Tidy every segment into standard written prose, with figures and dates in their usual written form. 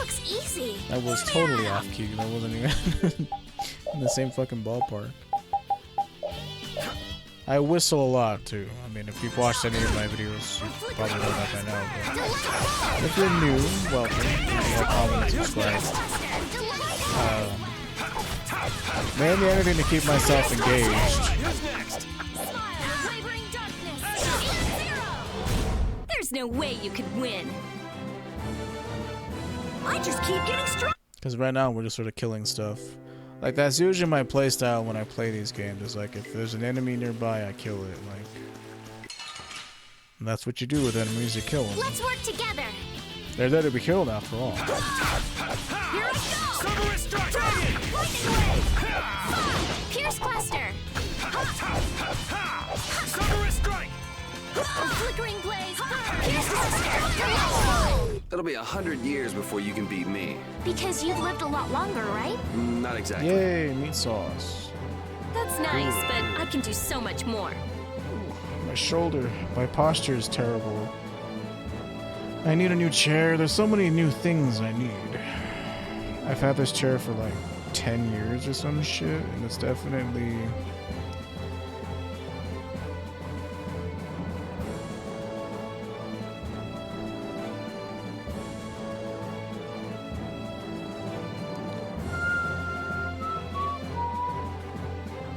looks easy. I was totally off key. That wasn't even in the same fucking ballpark. I whistle a lot too. I mean, if you've watched any of my videos, you probably know that by now. But if you're new, welcome. Like, comment, and subscribe. Mainly anything to keep myself engaged. There's no way you could win. I just keep getting strong. Because right now we're just sort of killing stuff. Like, that's usually my playstyle when I play these games. Is like, if there's an enemy nearby, I kill it. Like, and that's what you do with enemies, you kill them. Let's work together. They're there to be killed after all. Here I go. Summer is striking. Pierce cluster. Summer is strike. Flickering blaze. Pierce cluster. That'll be 100 years before you can beat me. Because you've lived a lot longer, right? Not exactly. Yay, meat sauce. That's nice, but I can do so much more. My shoulder, my posture is terrible. I need a new chair. There's so many new things I need. I've had this chair for like 10 years or some shit, and it's definitely...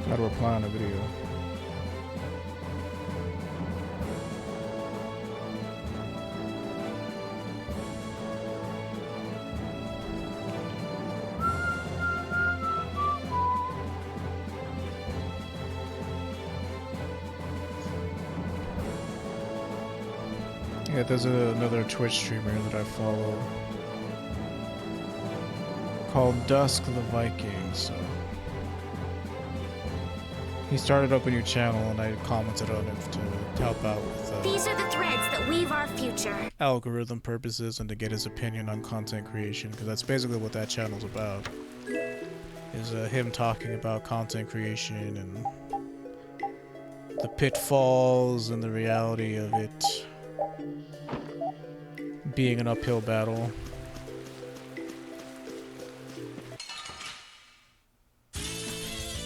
Gotta reply on a video. Yeah, there's another Twitch streamer that I follow called Dusk the Viking, so he started up a new channel and I commented on it to help out with These are the threads that weave our future. algorithm purposes and to get his opinion on content creation, because that's basically what that channel's about. Is him talking about content creation and the pitfalls and the reality of it being an uphill battle.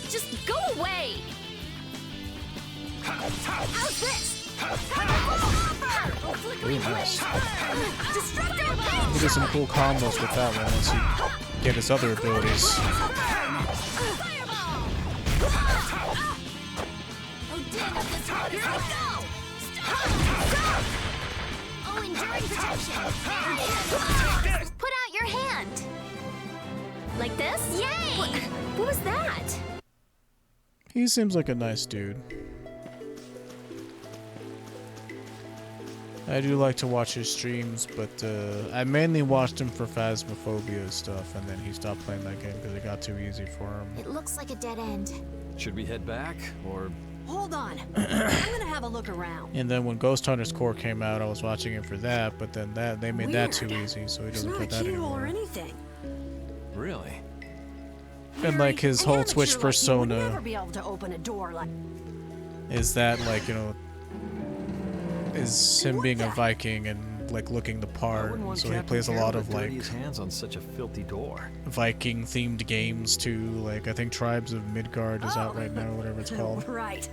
Just go away! How's this? Really nice. Destructo! He did some cool combos with that one once he get his other abilities. Oh, enduring protection! Put out your hand! Like this? Yay! What was that? He seems like a nice dude. I do like to watch his streams, but I mainly watched him for Phasmophobia stuff, and then he stopped playing that game because it got too easy for him. It looks like a dead end. Should we head back, or... Hold on. I'm gonna have a look around. And then when Ghost Hunter's Core came out, I was watching it for that, but then they made that too easy, so he doesn't It's play not a that keyhole anymore. or anything. Really? And like his whole Amateur Twitch like you would persona never be able to open a door like. is that, like, you know, is him being a Viking and like looking the part, Wouldn't want so he Captain plays a Caer lot to of dirty like his hands on such a filthy door. Viking themed games too. Like I think Tribes of Midgard is out right now, whatever it's called. Right.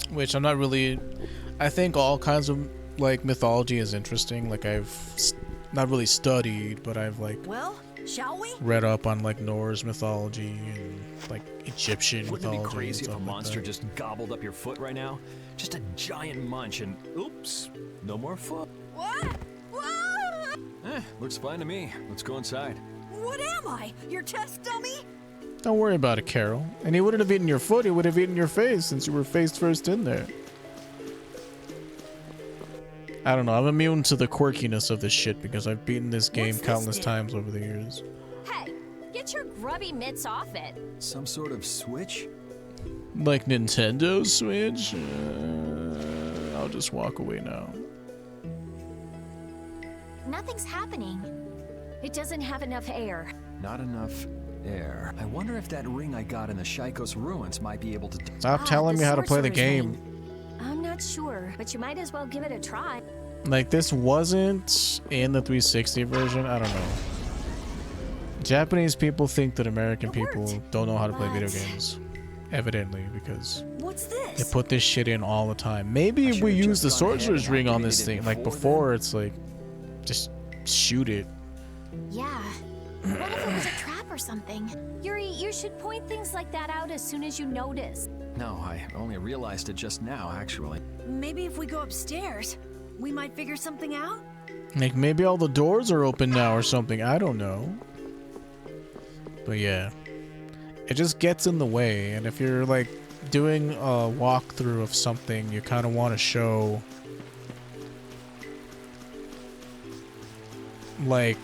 Which I'm not really. I think all kinds of like mythology is interesting. Like I've not really studied, but I've like Well, shall we? read up on like Norse mythology and like Egyptian Wouldn't it mythology be crazy and if a stuff like monster that. just gobbled up your foot right now? Just a giant munch and oops, no more foot. What? What? Looks fine to me. Let's go inside. What am I? Your test dummy? Don't worry about it, Carol. And he wouldn't have eaten your foot, he would have eaten your face since you were face first in there. I don't know, I'm immune to the quirkiness of this shit because I've beaten this game What's this countless do? times over the years. Hey, get your grubby mitts off it. Some sort of switch? Like Nintendo Switch? I'll just walk away now. Nothing's happening. It doesn't have enough air. Not enough air. I wonder if that ring I got in the Shaikos ruins might be able to... Stop telling me how to play the sorcerer's game. ring. I'm not sure, but you might as well give it a try. Like, this wasn't in the 360 version. I don't know. Japanese people think that American people don't know how to play video games. Evidently, because What's they this? put this shit in all the time. Maybe if we use the sorcerer's ring on this thing, like before, it's like, just shoot it. Yeah. What if it was a trap or something? Yuri, you should point things like that out as soon as you notice. No, I only realized it just now, actually. Maybe if we go upstairs, we might figure something out? Like, maybe all the doors are open now or something. I don't know. But yeah. It just gets in the way. And if you're, like, doing a walkthrough of something, you kind of want to show, like,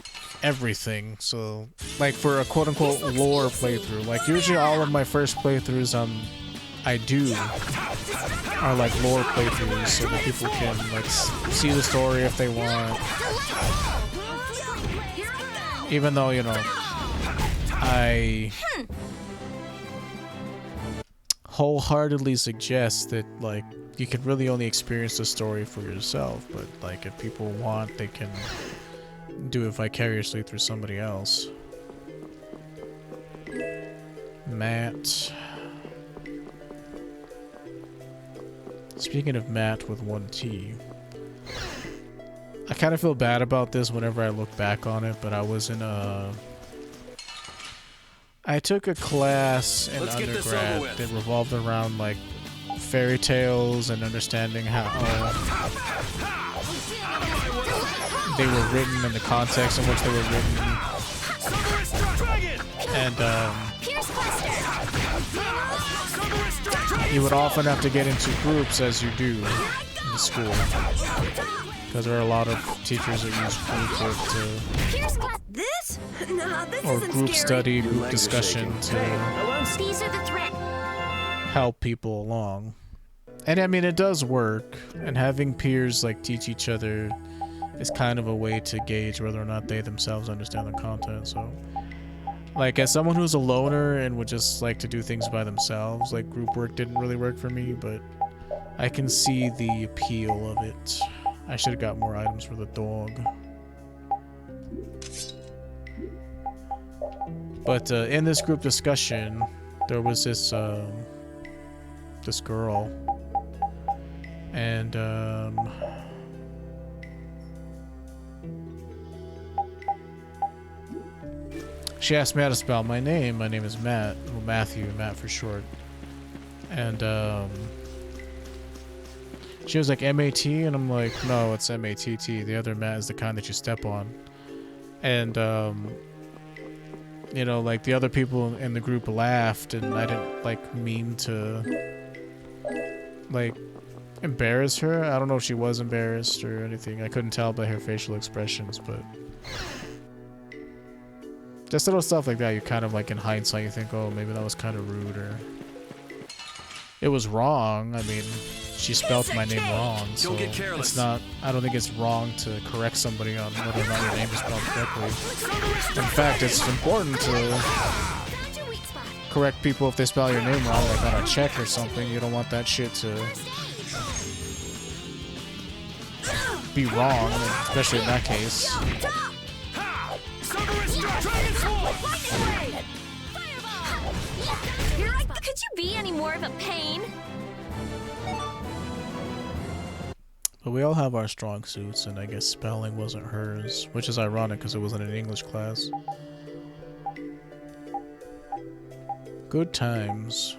everything. So, like, for a quote-unquote lore playthrough. Like, usually all of my first playthroughs I do are like lore playthroughs, so that people can like see the story if they want. Even though, you know, I wholeheartedly suggest that like you can really only experience the story for yourself, but like if people want, they can do it vicariously through somebody else. Matt. Speaking of Matt with one T, I kind of feel bad about this whenever I look back on it, but I was in I took a class in undergrad that revolved around like fairy tales and understanding how they were written and the context in which they were written. And you would often have to get into groups, as you do in school, because there are a lot of teachers that use group work This? Nah, this or isn't group scary. study, group discussion to These are the threats. help people along. And I mean, it does work, and having peers like teach each other is kind of a way to gauge whether or not they themselves understand the content. So, like, as someone who's a loner and would just like to do things by themselves, like, group work didn't really work for me, but I can see the appeal of it. I should have got more items for the dog. But in this group discussion, there was this this girl, and she asked me how to spell my name. My name is Matt. Well, Matthew, Matt for short. And she was like, M-A-T? And I'm like, no, it's M-A-T-T. The other Matt is the kind that you step on. And, you know, like, the other people in the group laughed, and I didn't, like, mean to, like, embarrass her. I don't know if she was embarrassed or anything. I couldn't tell by her facial expressions, but just little stuff like that, you kind of, like, in hindsight, you think, oh, maybe that was kind of rude, or it was wrong. I mean, she spelled my name wrong, so it's not, I don't think it's wrong to correct somebody on whether or not your name is spelled correctly. In fact, it's important to correct people if they spell your name wrong, like on a check or something. You don't want that shit to be wrong, especially in that case. Could you be any more of a pain? But we all have our strong suits, and I guess spelling wasn't hers, which is ironic because it wasn't an English class. Good times.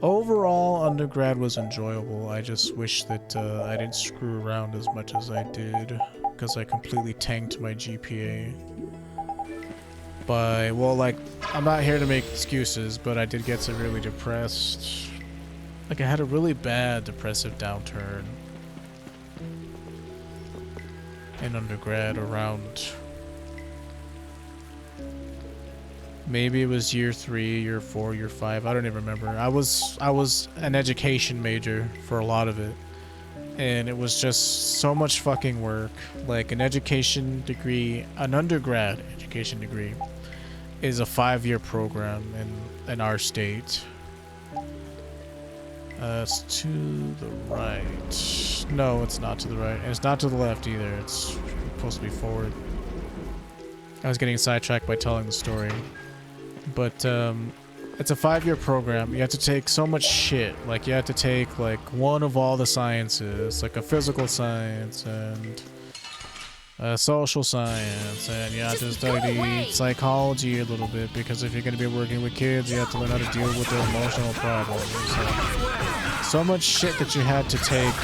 Overall, undergrad was enjoyable. I just wish that I didn't screw around as much as I did, because I completely tanked my GPA. But, well, like, I'm not here to make excuses, but I did get severely depressed. Like, I had a really bad depressive downturn in undergrad around, maybe it was year 3, year 4, year 5, I don't even remember. I was an education major for a lot of it, and it was just so much fucking work. Like, an education degree, an undergrad education degree is a 5-year program in our state. It's to the right. No, it's not to the right. And it's not to the left either. It's supposed to be forward. I was getting sidetracked by telling the story. But, it's a 5-year program. You have to take so much shit. Like, you have to take, like, one of all the sciences. Like, a physical science and social science. And you have to study psychology a little bit. Because if you're going to be working with kids, you have to learn how to deal with their emotional problems. So much shit that you had to take.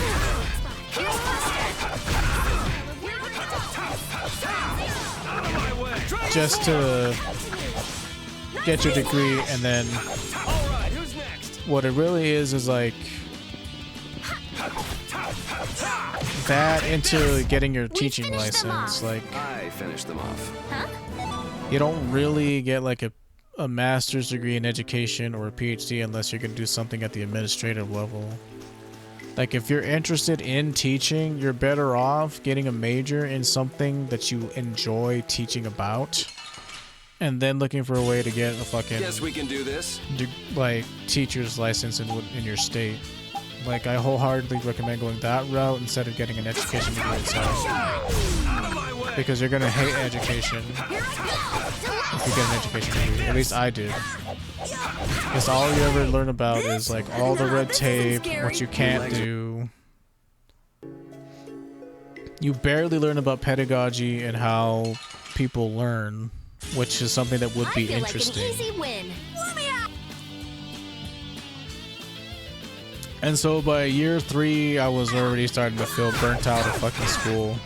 Just to get your degree, and then what it really is like that into getting your teaching license. Like, I finished them off. you don't really get like a master's degree in education or a PhD unless you're gonna do something at the administrative level. Like, if you're interested in teaching, you're better off getting a major in something that you enjoy teaching about, and then looking for a way to get a fucking Guess we can do this. like teacher's license in your state. Like, I wholeheartedly recommend going that route instead of getting an education degree itself, because you're gonna hate education if you get an education degree. At least I did. Because all you ever learn about is like all the red tape, what you can't do. You barely learn about pedagogy and how people learn, which is something that would be interesting. Like an easy win. And so by year 3, I was already starting to feel burnt out of fucking school.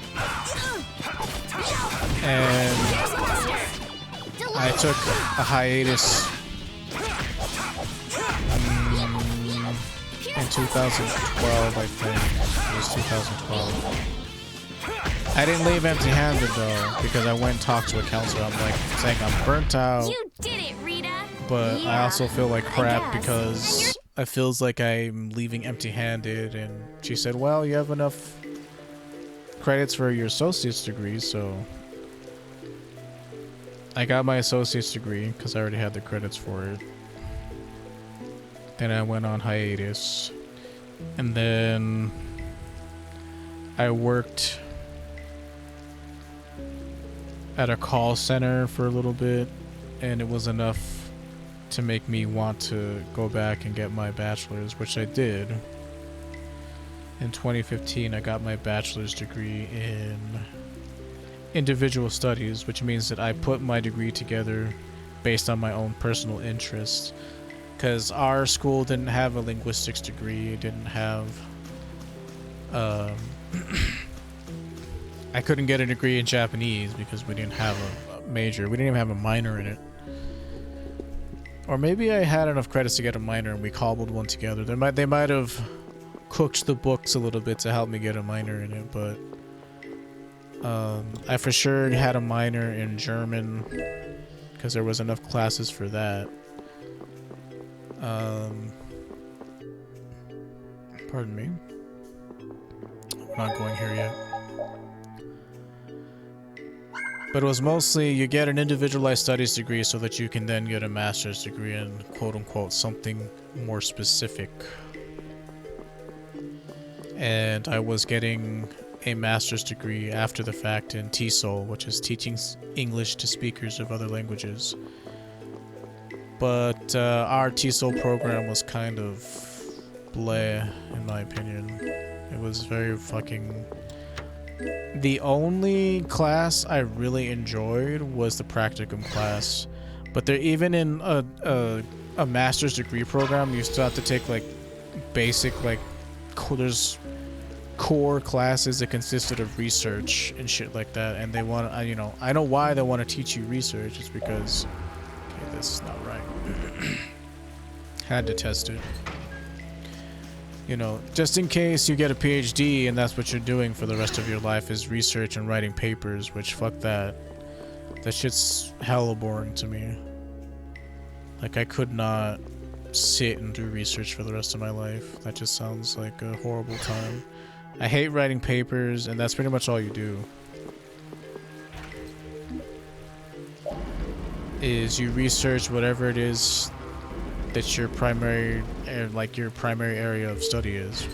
And I took a hiatus in 2012, I think. It was 2012. I didn't leave empty-handed though, because I went and talked to a counselor. I'm like saying I'm burnt out. You did it, Rita. But Yeah, I also feel like crap guess. because it feels like I'm leaving empty-handed. And she said, well, you have enough credits for your associate's degree, so I got my associate's degree because I already had the credits for it. Then I went on hiatus, and then I worked at a call center for a little bit, and it was enough to make me want to go back and get my bachelor's, which I did. In 2015, I got my bachelor's degree in individual studies, which means that I put my degree together based on my own personal interests. Because our school didn't have a linguistics degree, it didn't have I couldn't get a degree in Japanese because we didn't have a major. We didn't even have a minor in it. Or maybe I had enough credits to get a minor and we cobbled one together. They might have cooked the books a little bit to help me get a minor in it, but I for sure had a minor in German because there was enough classes for that. Pardon me. I'm not going here yet. But it was mostly you get an individualized studies degree so that you can then get a master's degree in quote-unquote something more specific. And I was getting a master's degree after the fact in TESOL, which is teaching English to speakers of other languages. But our TESOL program was kind of bleh, in my opinion. It was very fucking... The only class I really enjoyed was the practicum class. But they're even in a master's degree program, you still have to take like basic, like there's core classes that consisted of research and shit like that. And they want, you know, I know why they want to teach you research. It's because, okay, this is not right. Had to test it. You know, just in case you get a PhD and that's what you're doing for the rest of your life is research and writing papers, which fuck that. That shit's hella boring to me. Like, I could not sit and do research for the rest of my life. That just sounds like a horrible time. I hate writing papers, and that's pretty much all you do. Is you research whatever it is that your primary area of study is.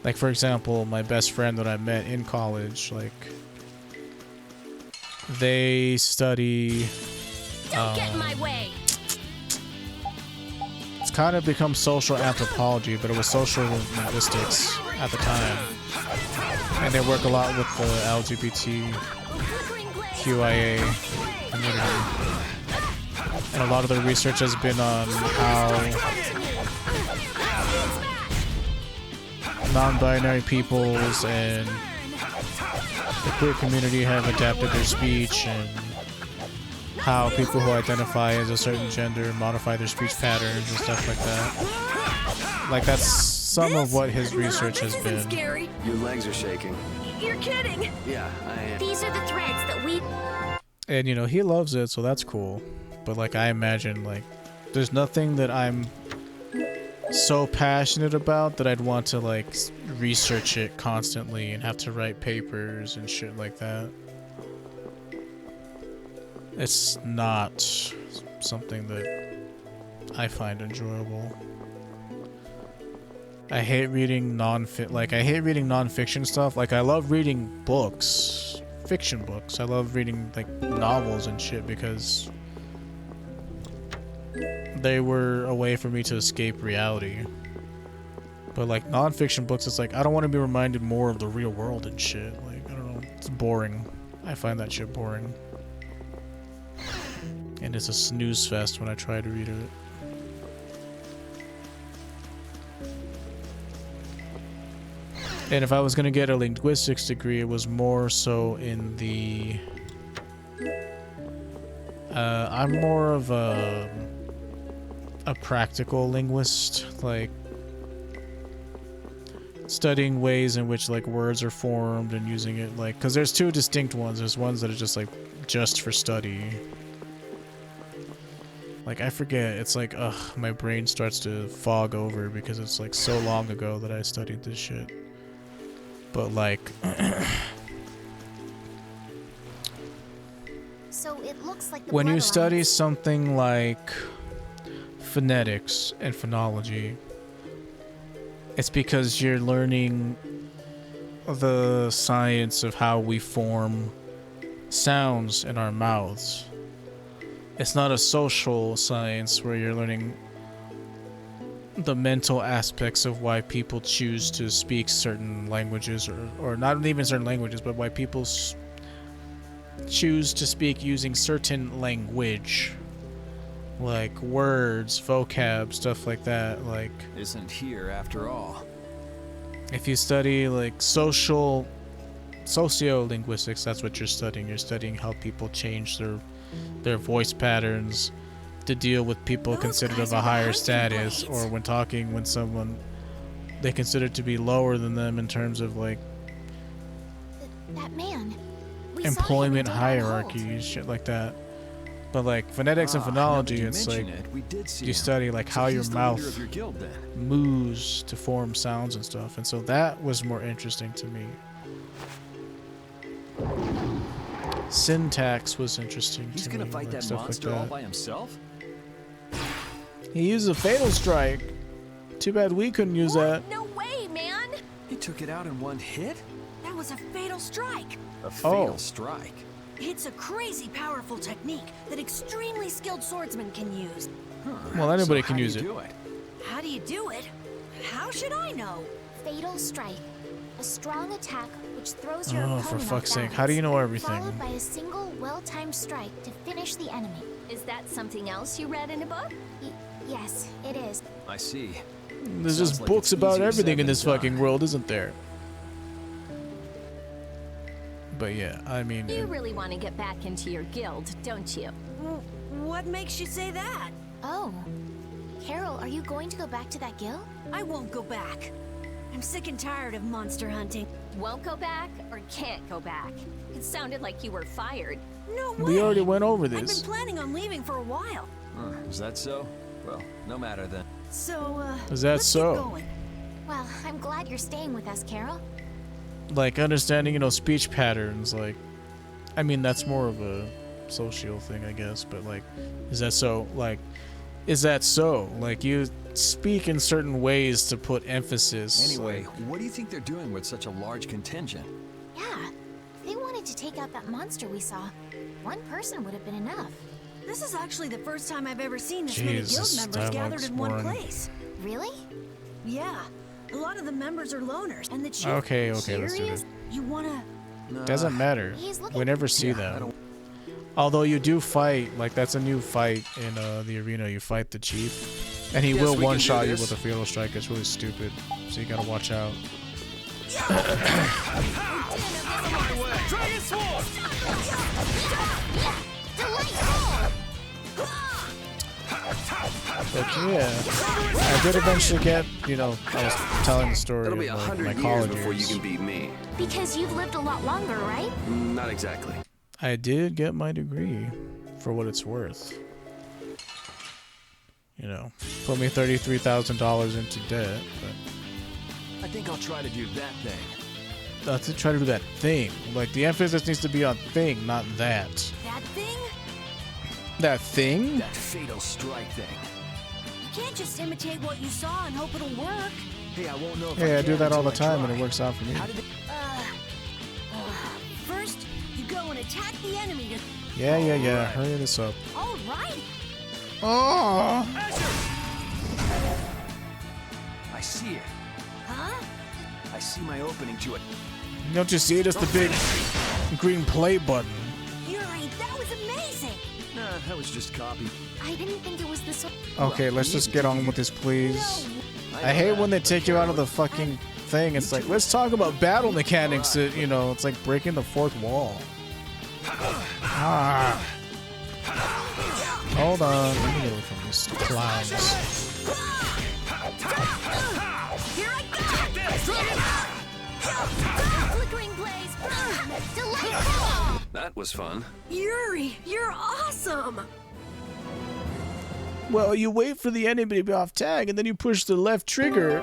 Like, for example, my best friend that I met in college, like, they study Don't get in my way. it's kind of become social anthropology, but it was social linguistics at the time. And they work a lot with the LGBTQIA community. And a lot of their research has been on how non-binary peoples and the queer community have adapted their speech, and how people who identify as a certain gender modify their speech patterns and stuff like that. Like, that's some of what his research has been. Scary. Your legs are shaking. You're kidding. Yeah, I am. These are the threads that we... And, you know, he loves it, so that's cool. But, like, I imagine, like, there's nothing that I'm so passionate about that I'd want to, like, research it constantly and have to write papers and shit like that. It's not something that I find enjoyable. I hate reading non-fiction stuff. Like, I love reading books, fiction books. I love reading, like, novels and shit because they were a way for me to escape reality. But, like, non-fiction books, it's like, I don't want to be reminded more of the real world and shit. Like, I don't know. It's boring. I find that shit boring. And it's a snooze fest when I try to read it. And if I was gonna get a linguistics degree, it was more so in the... I'm more of a practical linguist, like studying ways in which, like, words are formed and using it, like, because there's two distinct ones. There's ones that are just, like, just for study. Like, I forget, it's like, ugh, my brain starts to fog over because it's, like, so long ago that I studied this shit. But, like... So it looks like the when you bloodlines- study something like phonetics and phonology, it's because you're learning the science of how we form sounds in our mouths. It's not a social science where you're learning the mental aspects of why people choose to speak certain languages, or not even certain languages, but why people choose to speak using certain language. Like words, vocab, stuff like that. Like, Isn't here after all. if you study like sociolinguistics, that's what you're studying. You're studying how people change their voice patterns to deal with people Those considered guys of a are the higher hunting status, blades. or when talking when someone they consider to be lower than them in terms of like That man. We saw him employment in Daylight Hold. hierarchies, shit like that. But like phonetics and phonology, it's like you study like how your mouth Of your guild, then. moves to form sounds and stuff, and so that was more interesting to me. Syntax was interesting He's to gonna me, fight like that stuff monster like all that. by himself? He used a fatal strike. Too bad we couldn't use that. No way, man. He took it out in one hit? That was a fatal strike. A fatal Oh. strike. It's a crazy powerful technique that extremely skilled swordsmen can use. Well, anybody So can how do use you it. do it? How do you do it? How should I know? Fatal strike. A strong attack which throws your Oh, opponent for off fuck's sake! balance, How do you know everything? Followed by a single well-timed strike to finish the enemy. Is that something else you read in a book? Yes, it is. I see. There's Sounds just like books it's about easier everything said in than this fucking done. world, isn't there? But yeah, I mean, You really want to get back into your guild, don't you? What makes you say that? Oh. Carol, are you going to go back to that guild? I won't go back. I'm sick and tired of monster hunting. Won't go back or can't go back? It sounded like you were fired. No way. we already went over I've this. been planning on leaving for a while. Is that so? Well, no matter then. So, Is that let's so? Get going. Well, I'm glad you're staying with us, Carol. Like understanding, you know, speech patterns. Like, I mean, that's more of a social thing, I guess. But like, is that so? Like, is that so? Like, you speak in certain ways to put emphasis. Anyway, what do you think they're doing with such a large contingent? Yeah, if they wanted to take out that monster we saw, one person would have been enough. This is actually the first time I've ever seen this many guild Jesus, members gathered dialogue's in one boring. place. Really? Yeah, a lot of the members are loners, and the chief. Okay, let's do Curious? it. You wanna? Doesn't matter. He's looking We never see them. Although you do fight, like that's a new fight in the arena. You fight the chief, and he Guess will we can do one-shot you this. with a fatal strike. It's really stupid, so you gotta watch out. Dragon Sword! But yeah, I did eventually get, you know, I was telling the story It'll be of like, 100 my years college before you years. can beat me. Because you've lived a lot longer, right? Not exactly. I did get my degree, for what it's worth. You know, put me $33,000 into debt, but I think I'll try to do that thing. to try to do that thing. Like, the emphasis needs to be on thing, not that. That thing? That thing? That fatal strike thing. You can't just imitate what you saw and hope it'll work. Hey, I won't know if Yeah, I do can that all the until I time, and try. it works out for me. How did it... First, you go and attack the enemy to. Yeah. Alright. Hurry this up. All right. Oh! I see it. Huh? I see my opening to it. Don't you see it? It's the big green play button. Yuri, that was amazing. Nah, that was just copy. I didn't think it was this one. Okay, let's just get on with this, please. I hate when they take you out of the fucking thing. It's like, let's talk about battle mechanics. You know, it's like breaking the fourth wall. Ah. Hold on. Let me get away from these clowns. Here I go. Flickering blaze. Delightful. That was fun. Yuri, you're awesome. Well, you wait for the enemy to be off tag, and then you push the left trigger,